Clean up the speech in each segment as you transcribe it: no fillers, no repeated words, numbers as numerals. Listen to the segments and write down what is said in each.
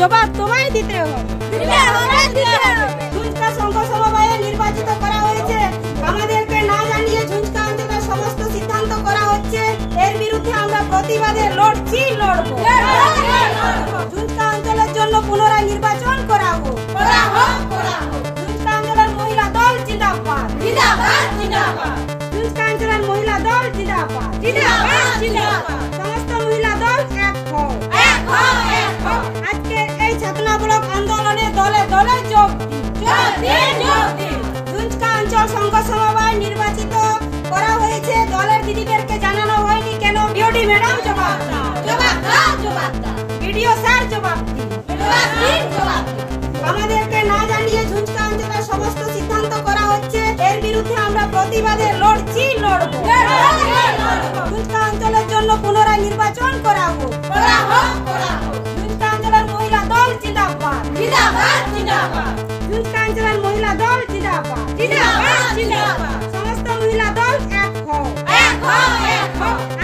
জবাব তোমায় দিতে হবে। ঝুঁচকা সংঘ সমবায়ে নির্বাচিত করা হয়েছে, আমাদেরকে না জানিয়ে ঝুঁচকা অঞ্চলের সমস্ত সিদ্ধান্ত করা হচ্ছে, এর বিরুদ্ধে আমরা প্রতিবাদে লড়ছি, লড়বো। ঝুঁচকা অঞ্চলের জন্য পুনরায় নির্বাচন করাবো। ঝুঁচকা অঞ্চলের মহিলা দল জিন্দাবাদ, ঝুঁচকা অঞ্চলের মহিলা দল জিন্দাবাদ, সমস্ত মহিলা দল এক হও। আজকের এই ছাতনা ব্লক আন্দোলনে দলে দলে যোগ দিন। ঝুঁচকা অঞ্চল সংঘ সমবায় নির্বাচিত করা হয়েছে, দলের দিদিদেরকে জানানো হয়নি কেন? বিওডি ম্যাডাম জবাব দাও, ভিডিও স্যার জবাব দিন। আমাদেরকে না জানিয়ে ঝুঁচকা অঞ্চলের সমস্ত সিদ্ধান্ত করা হচ্ছে, এর বিরুদ্ধে আমরা প্রতিবাদে লড়ছি, লড়বো। ঝুঁচকা অঞ্চলের জন্য পুনরায় নির্বাচন করাবো। ঝুঁচকা অঞ্চলের মহিলা দল জিন্দাবাদ, ঝুঁচকা অঞ্চলের মহিলা দল জিন্দাবাদ, সমস্ত মহিলা দল এক হও।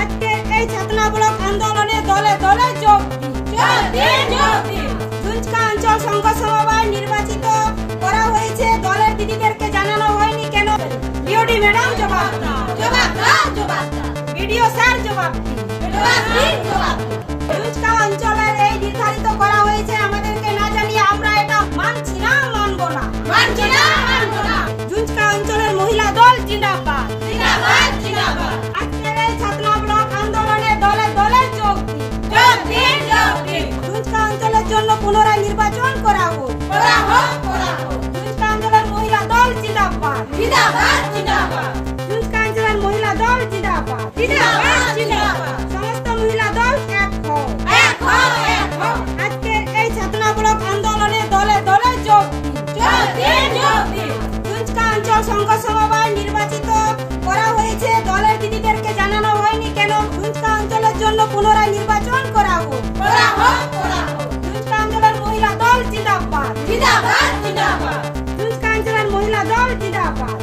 আজকের এই ছাতনা ব্লক আন্দোলনে দলে দলে যোগ দিন। ঝুঁচকা অঞ্চল সংঘ সমবায় নির্বাচিত করা হয়েছে, দলের দিদিদেরকে জানানো হয়নি কেন? বিওডি ম্যাডাম জবাব দাও, ভিডিও স্যার জবাব দিন। ঝুঁচকা অঞ্চলের এই নির্ধারিত করা হয়েছে, আমাদেরকে না জানিয়ে আমরা এটা মানছি না, মানবো না। ঝুঁচকা অঞ্চলের মহিলা দল জিন্দাবাদ, আজকের এই ছাতনা ব্লক আন্দোলনে দলে দলে যোগ দিন। ঝুঁচকা অঞ্চলের জন্য পুনরায় নির্বাচন করাবো। ঝুঁচকা অঞ্চলের মহিলা দল জিন্দাবাদ, ঝুঁচকা অঞ্চলের মহিলা দল জিন্দাবাদ, সমস্ত মহিলা দল এক হও। আজকের এই ছাতনা ব্লক আন্দোলনে দলে দলে যোগ দিন। ঝুঁচকা অঞ্চল সংঘ সমবায় নির্বাচিত করা হয়েছে, দলের দিদিদেরকে জানানো হয়নি কেন? ঝুঁচকা অঞ্চলের জন্য পুনরায় নির্বাচন করাবো। ঝুঁচকা অঞ্চলের মহিলা দল জিন্দাবাদ, ঝুঁচকা অঞ্চলের মহিলা দল জিন্দাবাদ।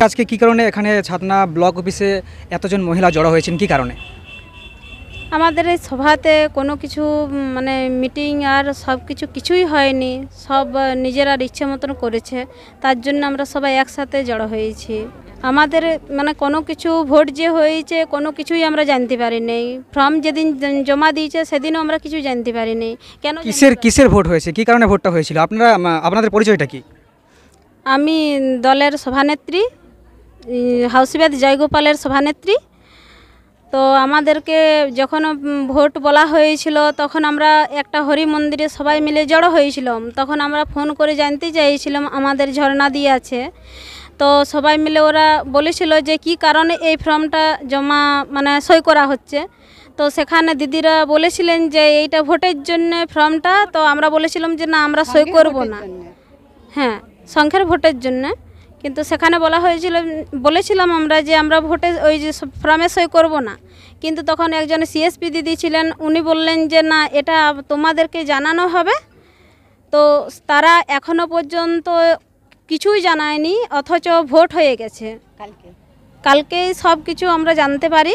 আজকে কি কারণে এখানে ছাতনা ব্লক অফিসে এতজন মহিলা জড়ো হয়েছেন, কি কারণে? আমাদের এই সভাতে কোনো কিছু মানে মিটিং আর সব কিছুই হয়নি, সব নিজেরা ইচ্ছে মতন করেছে, তার জন্য আমরা সবাই একসাথে জড়ো হয়েছি। আমাদের মানে কোনো কিছু ভোট যে হয়েছে কোনো কিছুই আমরা জানতে পারিনি, ফর্ম যেদিন জমা দিয়েছে সেদিনও আমরা কিছু জানতে পারিনি। কেন কিসের ভোট হয়েছে, কি কারণে ভোটটা হয়েছিল? আপনাদের পরিচয়টা কি? আমি দলের সভানেত্রী, হাউসিবাদ জয়গোপালের সভানেত্রী। তো আমাদেরকে যখন ভোট বলা হয়েছিল তখন আমরা একটা হরি মন্দিরে সবাই মিলে জড়ো হয়েছিলাম, তখন আমরা ফোন করে জানতে চাইছিলাম আমাদের ঝর্ণা দিয়ে আছে। তো সবাই মিলে ওরা বলেছিল যে কি কারণে এই ফর্মটা জমা মানে সই করা হচ্ছে। তো সেখানে দিদিরা বলেছিলেন যে এইটা ভোটের জন্য ফর্মটা, তো আমরা বলেছিলাম যে না আমরা সই করব না, হ্যাঁ সংখ্যার ভোটের জন্য। কিন্তু সেখানে বলেছিলাম আমরা যে আমরা ভোটে ওই যে ফর্মে সই করব না। কিন্তু তখন একজন সিএসপি দিদি ছিলেন, উনি বললেন যে না এটা তোমাদেরকে জানানো হবে। তো তারা এখনো পর্যন্ত কিছুই জানায়নি, অথচ ভোট হয়ে গেছে। কালকেই সব কিছু আমরা জানতে পারি,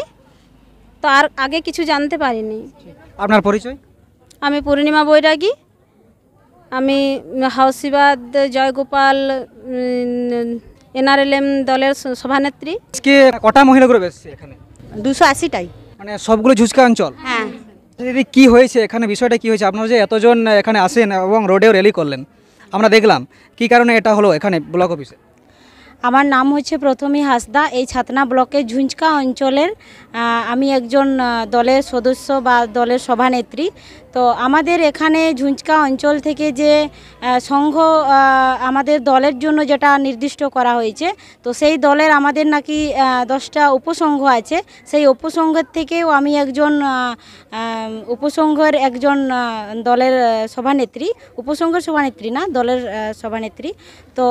তো আর আগে কিছু জানতে পারিনি। আপনার পরিচয়? আমি পূর্ণিমা বৈরাগী, আমি হাউসিবাদ জয়গোপাল এনআরএলএম দলের সভানেত্রী। আজকে কটা মহিলা গ্রুপ এসেছে এখানে? 280টাই, মানে সবগুলো ঝুঁচকা অঞ্চল? হ্যাঁ। দিদি কি হয়েছে এখানে, বিষয়টা কি হয়েছে? আপনারা যে এতজন এখানে আসেন এবং রোডেও র্যালি করলেন, আমরা দেখলাম, কি কারণে এটা হলো এখানে ব্লক অফিসে? আমার নাম হচ্ছে প্রথমী হাসদা। এই ছাতনা ব্লকের ঝুঁচকা অঞ্চলের আমি একজন দলের সদস্য বা দলের সভানেত্রী। তো আমাদের এখানে ঝুঁচকা অঞ্চল থেকে যে সংঘ আমাদের দলের জন্য যেটা নির্দিষ্ট করা হয়েছে, তো সেই দলের আমাদের নাকি 10টা উপসংঘ আছে। সেই উপসংঘের থেকেও আমি একজন উপসংঘের একজন দলের সভানেত্রী, উপসংঘের সভানেত্রী না, দলের সভানেত্রী। তো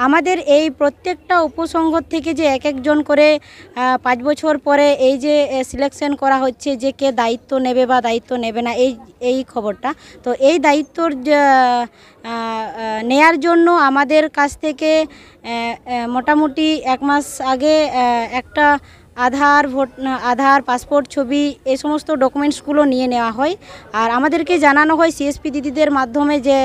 আমাদের এই প্রত্যেকটা উপসংঘ থেকে যে এক একজন করে 5 বছর পরে এই যে সিলেকশন করা হচ্ছে যে কে দায়িত্ব নেবে বা দায়িত্ব নেবে না, এই খবরটা। তো এই দায়িত্বর নেয়ার জন্য আমাদের কাছ থেকে মোটামুটি 1 মাস আগে একটা আধার পাসপোর্ট ছবি এই সমস্ত ডকুমেন্টসগুলো নিয়ে নেওয়া হয়। আর আমাদেরকে জানানো হয় সিএসপি দিদিদের মাধ্যমে যে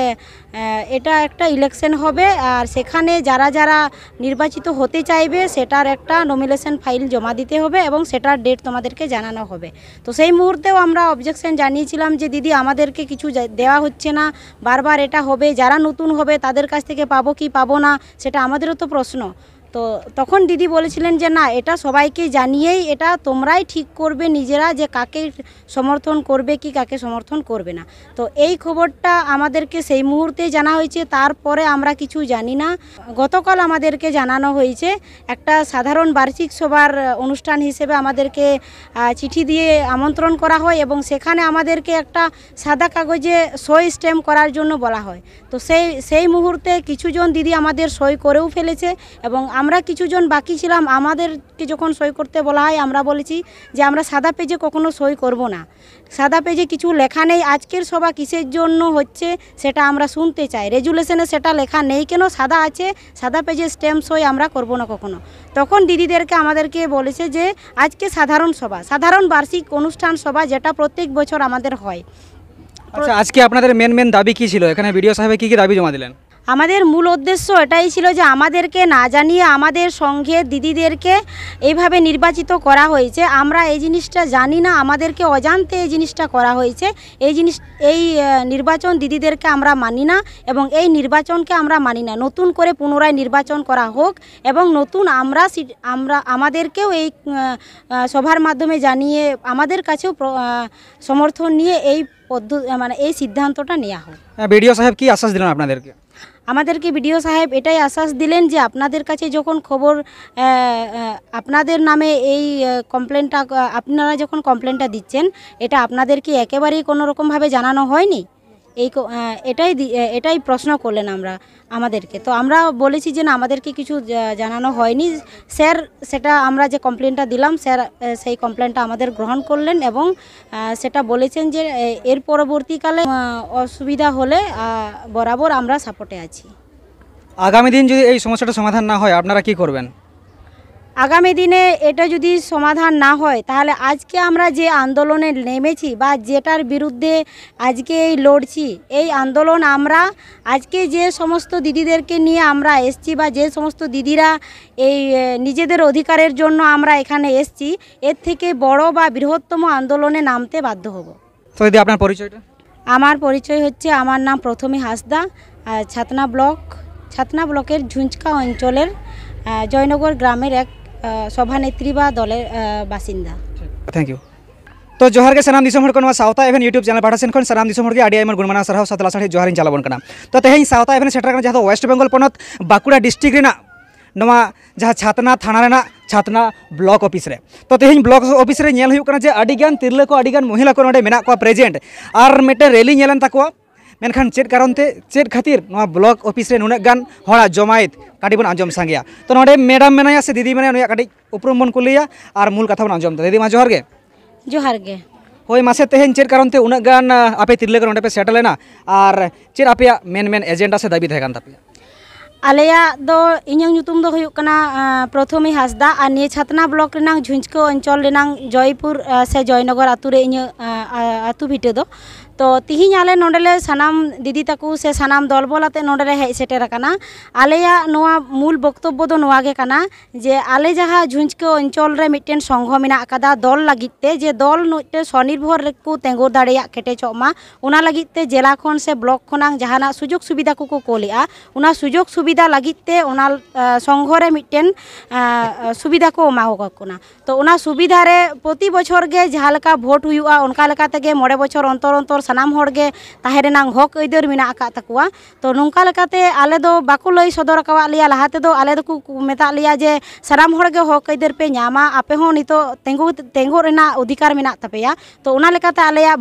এটা একটা ইলেকশন হবে, আর সেখানে যারা যারা নির্বাচিত হতে চাইবে সেটার একটা নমিনেশন ফাইল জমা দিতে হবে এবং সেটার ডেট তোমাদেরকে জানানো হবে। তো সেই মুহূর্তেও আমরা অবজেকশন জানিয়েছিলাম যে দিদি আমাদেরকে কিছু দেওয়া হচ্ছে না, বারবার এটা হবে, যারা নতুন হবে তাদের কাছ থেকে পাবো কি পাবো না সেটা আমাদেরও তো প্রশ্ন। তো তখন দিদি বলেছিলেন যে না, এটা সবাইকে জানিয়েই এটা তোমরাই ঠিক করবে নিজেরা যে কাকে সমর্থন করবে কি কাকে সমর্থন করবে না। তো এই খবরটা আমাদেরকে সেই মুহূর্তেই জানা হয়েছে, তারপরে আমরা কিছু জানি না। গতকাল আমাদেরকে জানানো হয়েছে একটা সাধারণ বার্ষিক সভার অনুষ্ঠান হিসেবে আমাদেরকে চিঠি দিয়ে আমন্ত্রণ করা হয় এবং সেখানে আমাদেরকে একটা সাদা কাগজে সই স্ট্যাম্প করার জন্য বলা হয়। তো সেই মুহূর্তে কিছুজন দিদি আমাদের সই করেও ফেলেছে এবং আমরা কিছুজন বাকি ছিলাম। আমাদেরকে যখন সই করতে বলা হয় আমরা বলেছি যে আমরা সাদা পেজে কখনো সই করব না, সাদা পেজে কিছু লেখা নেই, আজকের সভা কিসের জন্য হচ্ছে সেটা আমরা শুনতে চাই, রেজুলেশনে সেটা লেখা নেই কেন, সাদা আছে, সাদা পেজে স্ট্যাম্প সই আমরা করব না কখনো। তখন দিদিদেরকে আমাদেরকে বলেছে যে আজকে সাধারণ সভা, সাধারণ বার্ষিক অনুষ্ঠান সভা যেটা প্রত্যেক বছর আমাদের হয়। আচ্ছা, আজকে আপনাদের মেন দাবি কি ছিল? এখানে বিডিও সাহেব কি দাবি জমা দিলেন? আমাদের মূল উদ্দেশ্য এটাই ছিল যে আমাদেরকে না জানিয়ে আমাদের সঙ্গে দিদিদেরকে এইভাবে নির্বাচিত করা হয়েছে, আমরা এই জিনিসটা জানি না, আমাদেরকে অজান্তে এই জিনিসটা করা হয়েছে। এই নির্বাচন দিদিদেরকে আমরা মানি না এবং এই নির্বাচনকে আমরা মানি না। নতুন করে পুনরায় নির্বাচন করা হোক এবং নতুন আমাদেরকেও এই সভার মাধ্যমে জানিয়ে আমাদের কাছেও সমর্থন নিয়ে এই এই সিদ্ধান্তটা নেওয়া হোক। বিডিও সাহেব কি আশ্বাস দিলেন আপনাদেরকে? আমাদেরকে বিডিও সাহেব এটাই আশ্বাস দিলেন যে আপনাদের কাছে যখন খবর আপনাদের নামে এই কমপ্লেনটা, আপনারা যখন কমপ্লেনটা দিচ্ছেন এটা আপনাদেরকে একেবারেই কোনো রকমভাবে জানানো হয়নি, এটাই প্রশ্ন করলেন আমাদেরকে। তো আমরা বলেছি যে না, আমাদেরকে কিছু জানানো হয়নি স্যার। সেটা আমরা যে কমপ্লেনটা দিলাম স্যার সেই কমপ্লেনটা আমাদের গ্রহণ করলেন এবং সেটা বলেছেন যে এর পরবর্তীকালে অসুবিধা হলে বরাবর আমরা সাপোর্টে আছি। আগামী দিন যদি এই সমস্যাটা সমাধান না হয় আপনারা কি করবেন? আগামী দিনে এটা যদি সমাধান না হয় তাহলে আজকে আমরা যে আন্দোলনে নেমেছি বা যেটার বিরুদ্ধে আজকে এই লড়ছি, এই আন্দোলন আমরা আজকে যে সমস্ত দিদিদেরকে নিয়ে আমরা এসছি বা যে সমস্ত দিদিরা এই নিজেদের অধিকারের জন্য আমরা এখানে এসছি, এর থেকে বড় বা বৃহত্তম আন্দোলনে নামতে বাধ্য হব। তো দিদি আপনার পরিচয়টা? আমার পরিচয় হচ্ছে, আমার নাম প্রথমী হাসদা, ছাতনা ব্লকের ঝুঞ্চকা অঞ্চলের জয়নগর গ্রামের এক সভানেত্রী বা দলের বাসিন্দা। Thank you. तो जोहार के सानाम दिसम हर को सावता एवेन यूट्यूब चैनल पाठा सेन खन सानाम दिसम हर के आडी आइमर गुणमाना सरहाव सतला साथी जोहारिन चालाबन कना। तो तेहेन सावता एवेन सेटर कना जहां वेस्ट बेंगल पनत बाकुड़ा डिस्ट्रिक्ट रेना नवा जहां छातना थाना रेना छातना ब्लॉक ऑफिस रे। तो तेहेन ब्लॉक ऑफिस रे नेल हुयु कना जे आडीगान तिरला को आडीगान महिला को नोडे मेना को प्रेजेंट आर मेटे रेली नेलन ताको मेनखान चेड कारणते चेड खातिर नवा ब्लॉक ऑफिस रे नुना गान हड़ा जमायत काटी बन आंजम सांगिया। तो नोडे मैडम मेनाया से दीदी मेना नया काटी उपरम बन कुलिया आर मूल कथा बन आंजम। दीदी मा जोहार गे। जोहार गे। होय मासे तेहेन चेड कारणते उना गान आपे तिरले को नोडे पे सेटल लेना आर चेड आपे मेन एजेंडा से दाबी थाकान तापे? आलेया दो इᱧᱟᱹᱜ ᱧᱩᱛᱩᱢ ᱫᱚ ᱦᱩᱭᱩᱜ ᱠᱟᱱᱟ ᱯᱨᱚᱛᱷᱚᱢᱤ ᱦᱟᱸᱥᱫᱟ ᱟᱨ ᱱᱤᱭᱟᱹ ᱪᱷᱟᱛᱱᱟ ᱵᱞᱚᱠ ᱨᱮᱱᱟᱜ ঝুঞ্চᱠᱟ অঞ্চল ᱨᱮᱱᱟᱜ জয়পুর से জয়নগর আতু रे इᱧᱟᱹᱜ आतु भिटा दो। तो तिहिᱧ आले नोडेले सानाम दीदी ताकू से सानाम दल बलाते नोडेले हेज सेटेर काना। आलेया नोआ मूल बक्तव्य दो नोआ गे काना जे आले जहाँ ঝুঞ্চকা অঞ্চল रे मिट्टेन संघ मेना आकादा दल लागिते जे दल मिट्टे स्वनिर्भर को तेंगो दाड़ेया केटेचोग मा उना लागिते जिला खन से ब्लॉक खनांग जहाना सुजोग सुविधा को कोलेआ उना सुजोग सुविधा लागिते उना संघ रे मिट्टेन सुविधा को एमाओगा कोना। तो उना सुविधा रे प्रति बछर गे जहाँ लेका भोट हुआ उनका लेका तेगे 9 बछर अंतर अंतर सानाम होड़गे ताहेरेनांग हक अइदार मेना आका तकुआ। तो नोंका लेकाते आले दो बाको लई सदर आकावा लिया लाहाते दो आले दो मेता लिया जे सानाम होड़गे हक अइदार पे नामा आपे हो नितो तेंगो रेना अधिकार मेना तपेया। तो उना लेकाते आलेया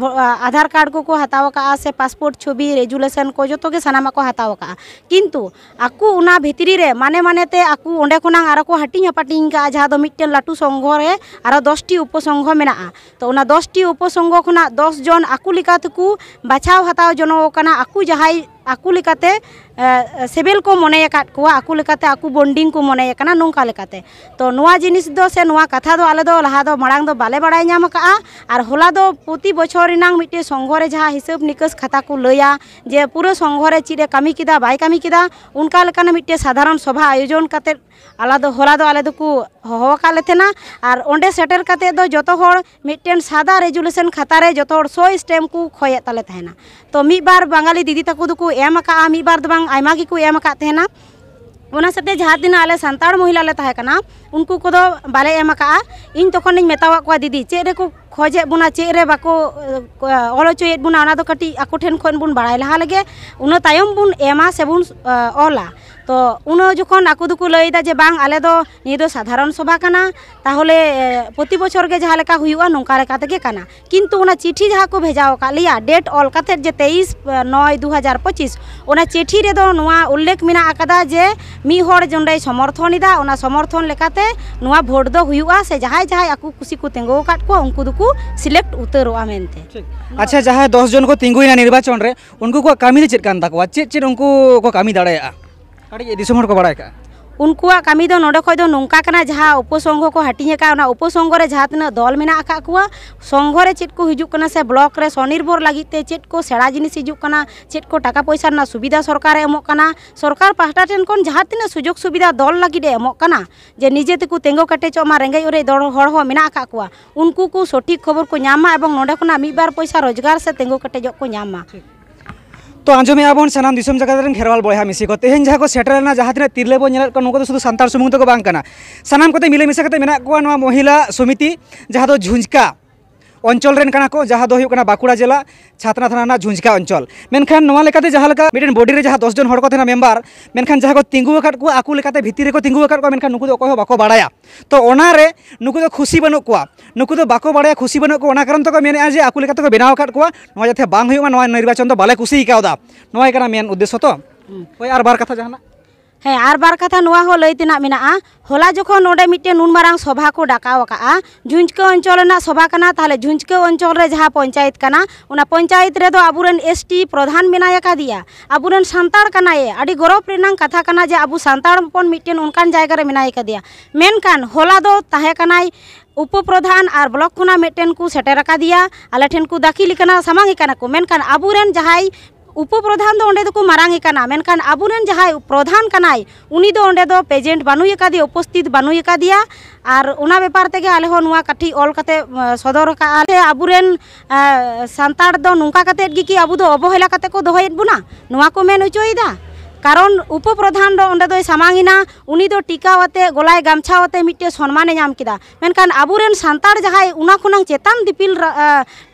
आधार कार्ड को हताव का से पासपोर्ट छवि रेजुलेशन को जतो गे सानामा को हताव का किंतु आकु उना भितरी रे माने मानेते आकु ओंडे खनांग आरो को हाटिंग हापाटिंग का जहाँ दो मिट्टेन लाटू संघ रे आरो 10टी उपसंघ मेना। तो उना 10टी उपसंघ खना 10 जन आकु लिकातकु बाछाव हताव जनो कना आकु जहाई aku lekate sebel ko mone akat kuwa aku lekate aku bonding ko mone kana nongka lekate to noa jinis do se noa katha do ale do laha do marang do bale badai nyam ka ar hola do proti bochor rinang mite songhore jaha hisab nikas khata ko laya je puro songhore chide kami kida bai kami kida unka lekana mite sadharan sabha ayojon kate आला होला दो आले को होका लेथेना और ओंडे shutter कते दो जतो हर मिटेन सादा रेजुलेशन खाता रे जतो हर 100 स्टेम को खोये तले तहेना तो मी बार बंगाली दीदी तको दुको एम का मी बार दबांग आयमा की को एम का तहेना ओना सते जहाँ दिन आले संताड़ महिला ले तहे कना उनको को दो बाले एम का इन तखन इन मेतावा को दीदी चे रे को खोजे बुना चे रे बाको ओलो चोयेत बुना ओना दो कटी आको ठेन खन बुन बाड़ाय लहा लगे उनो तायम बुन एमा से बुन ओला तो उनो जखन आकु दुकु लैदा जे बांग आले दो नि दो साधारण सभा कना ताहले प्रति बछर गे जहा लेका हुयुआ नोंका लेका तेगे कना किंतु उना चिठी जहा को भेजाओ का लिया डेट ऑल कते जे 23/9/2025 उना चिठी रे दो नोआ उल्लेख मिना आकादा जे मी होड़ जोंडे समर्थन इदा उना समर्थन लेकाते नोआ भोट दो हुयुआ से जहाय जहाय आकु कुसी को तेंगो काट को उनको दुकु सिलेक्ट उतरोआ मेनते। अच्छा जहां 10 जन को तिंगुइना निर्वाचन रे उनको को कामी चेत कान ताकवा चेत उनको को कामी दाड़ाया अड़ी दिसम हर को बड़ाय का उनकुआ कामी दो नोडे खय दो नोंका कना जहाँ उपसंघ को हाटिए का उना उपसंघ रे जहाँ तना दल मेना आका कुआ संघ रे चेत को हिजुक कना से ब्लॉक रे स्वनिर्भर लागिते चेत को सेड़ा जिनिस हिजुक कना चेत को टाका पैसा ना सुविधा सरकार एमोक कना सरकार पाहटा टेन कोन जहाँ तना सुजोग सुविधा दल लागिदे एमोक कना जे निजे तेको तेंगो कटे च मा रेंगे ओरे दड़ हड़ हो मेना आका कुआ उनको को सठिक खबर को ᱧᱟᱢᱟ एवं नोडे खना मी बार पैसा रोजगार से तेंगो कटे जक को ᱧᱟᱢᱟ। तो आंजमे आबन सनाम दिसम जगह रे घेरवाल बयहा मिसी को तेहेन जहा को सेटरना जहा तिना तिरले बो नेल को नको तो शुद्ध संतार सुमुंग तो बांग कना सनाम कोते मिले मिसे कते मेना को नवा महिला समिति जहा दो झुंझका अंचल रेन कना को जहा दो हुयु कना बाकुड़ा जिला छात्रा थाना झुंझका अंचल मेनखान नवा लेकाते जहा लेका मिटेन बॉडी रे जहा 10 जन हड़ को थेना मेंबर मेनखान जहा को तिंगु अकाट को आकु लेकाते भितिर रे को तिंगु अकाट को मेनखान नुकु दो को बाको बाड़ाया तो ओना रे नुकु दो खुशी बनु को नुकु दो बाको बाड़ाया खुशी बनु को ओना कारण तो को मेने जे आकु लेकाते को बेनाव अकाट को नवा जथे बांग हुयु नवा निर्वाचन तो बाले खुशी कावदा नवा कना मेन उद्देश्य तो ओय आर बार कथा जहाना हाँ आर बार कथा नुआ हो लई तिना मिना होला जखन नोडे मिटे नुन मारांग सभा को डाकाव का झुंझका अंचल ना सभा कना ताले झुंझका अंचल रे जहाँ पंचायत कना उना पंचायत रे दो आबुरेन एसटी प्रधान मेनाया का दिया आबुरेन सांताड़ कना ये आडी गौरव रेनांग कथा कना जे आबु सांताड़ पन मिटेन उनकान जायगा रे मेनाया का दिया मेनकान होला दो ताहे कनाय उप प्रधान और ब्लॉक खुना मिटेन को सेटर का दिया आले ठेन को दाखिल कना सामांगी कना को मेनकान आबुरेन जहाय उप प्रधान दो ओंडे को मारांगी कना मेनखान आबुरेन जहाय प्रधान कनाय उनी दो ओंडे दो पेजेंट बानुय का दिया उपस्थित बानुय का दिया और उना व्यापार तेगे आले हो नुआ काठी ऑल कते सदर का आले आबुरेन सांताड़ दो नुंका कते गी कि आबु दो अवहेला कते को दोहयत बुना नुआ को मेन उचोयदा कारण उप प्रधान दो ओंडे दो सामांगिना उनी दो टीकावते गोलाय गामछावते मिटे सम्माने नाम किदा मेनखान आबुरेन सांताड़ जहाय उना खुनांग चेतान दिपिल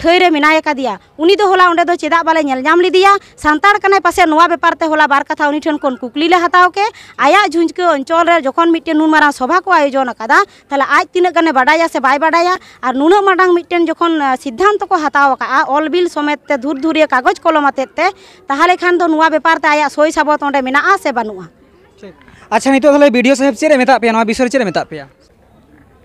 ठैरे मेनाय का दिया उनी दो होला ओंडे दो चेदा बाले नेल नाम लिदिया सांताड़ कनाय पासे नोआ व्यापार ते होला बार कथा उनी ठन कोन कुकली ले हताव के आया झुंझके अंचल रे जखन मिटे नुन मारां सभा को आयोजन अकादा ताले आज तिना गने बाडाया से बाय बाडाया और नुना माडांग मिटेन जखन सिद्धांत को हताव का ऑल बिल समेत ते धुर धुरिया कागज कलम आतेते ताहाले खान दो नोआ व्यापार ते आया सोई साबत मेना से बनुआ। अच्छा नितो थाले वीडियो साहेब चेरे मेता पे नवा विषय चेरे मेता पे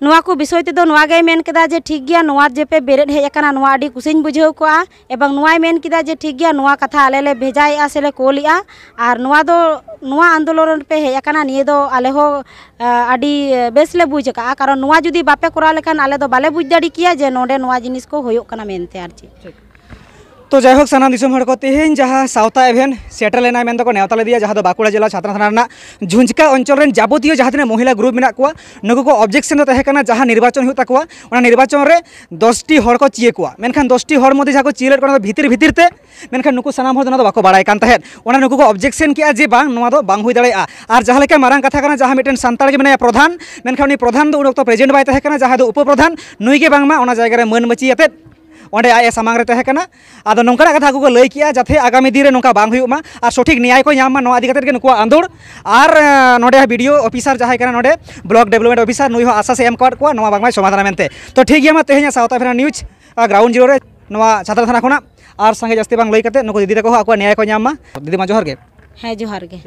नुआ को विषय तेदो नुआ गे मेन केदा जे ठीक गया नुआ जेपे बेरेद हेज अकाना नुआ आडी कुसिन बुझाव कोआ एवं नुआ मेन केदा जे ठीक गया नुआ कथा आले ले भेजाया से ले कोलिया और नुआ दो नुआ आंदोलन पे हेज अकाना निये दो आले हो आडी बेस ले बुझ का कारण नुआ जुदी बापे करा लेखान आले दो बाले बुझ दाड़ी किया जे नोडे नुआ जिनिस को होयो कना मेनते आरची तो जैहोक सनाम दिसम हड़ को तेहेन जहाँ सावता एभेन सेटर लेना मेन को नेवता ले दिया जहाँ बाकुड़ा जिला छात्रा थाना झुंझका अंचल रेन जाबतीय जहाँ तीन महिला ग्रुप मेना को नुकु को ऑब्जेक्शन दो तहेकना जहाँ निर्वाचन हुई ताकुआ ओना निर्वाचन रे 10टी हड़ को चिए कुआ मेनखान 10टी हड़ मध्य जहाँ को चिएलेट को भीतर भीतर ते मेनखान नुकु सनाम हड़ दो बाको बाड़ाय कान तहेन ओना नुकु को ऑब्जेक्शन किया जे बांग नोआ दो बांग हुई दाड़ेया और जहाँ लेका मारांग कथा कना जहाँ मिटेन सांताड़ गे मेनाया प्रधान मेनखान उनी प्रधान दो उन वक्त प्रेजेंट बाय तहेकना जहाँ दो उप प्रधान नुई गे बांगमा ओना जायगा रे मन मची आते ओंडे आए सामांग रे तहेकना आदो नोंकना कथा को लई किया जाथे आगामी दिन रे नोंका बांग हुयुमा और सठिक न्याय को ᱧᱟᱢ मा नोआ इदी कते नुकु आंदोड़ और नोडे वीडियो ऑफिसर जहां कना नोडे ब्लॉक डेवलपमेंट ऑफिसर नुई हो आशा से एम काट को नोआ बांगमा समाधान मेनते तो ठीक गया मा तेहे냐 South Africa news ground zero रे नोआ छात्रा थाना खना और संगे जस्ती बांग लई कते नुकु दीदी तको आको न्याय को ᱧᱟᱢ मा दीदी मा जोहार गे। हाँ जोहार गे।